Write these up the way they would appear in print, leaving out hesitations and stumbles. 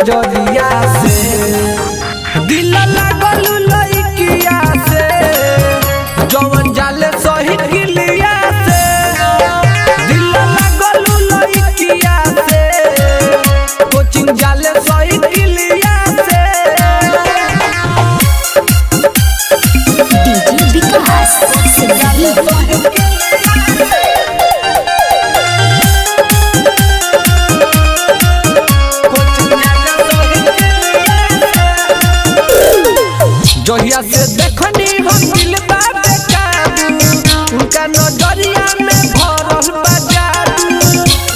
नजरिया से दिल लागल लइकिया से जवन जाले शहीद गिलिया से दिल लागल लइकिया से कोचिंग जाले शहीद गिलिया से डीजे विकास जहिया से देखनी हम दिल बाबे काबू उनका नजरिया में भरल बा जादू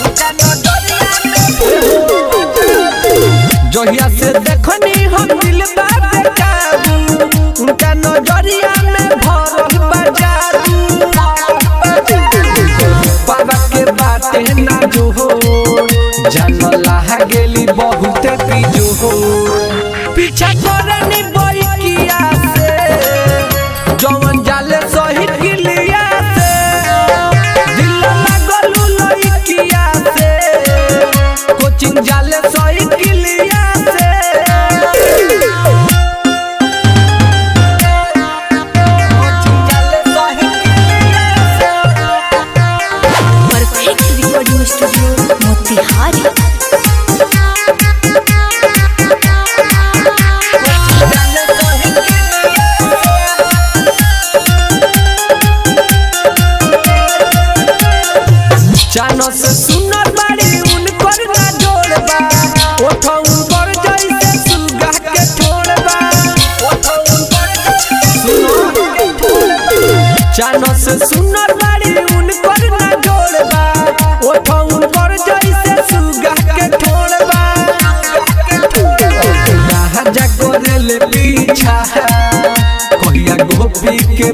उनका नजरिया में जहिया से देखनी हम दिल बाबे काबू उनका नजरिया में भरल बा जादू बाबा के बाते ना जो हो जानला गेली बहुत पीजो हो पीछा करनी बइकिया से जवन जाले शहीद गिलिया से दिल लागल लइकिया से कोचिंग जाले शहीद गिलिया से कोचिंग जाले शहीद गिलिया से परफेक्ट रिकॉर्डिंग स्टूडियो मोतिहारी। जानो से सुनर बाड़ी उनकर ना जोड़बा ओठो उनकर जैसे सुगा के छोड़बा ओठो उनकर जानो से सुनर बाड़ी उनकर ना जोड़बा ओठो उनकर जैसे सुगा के छोड़बा राजा करे ले पीछा कहिया गोपी के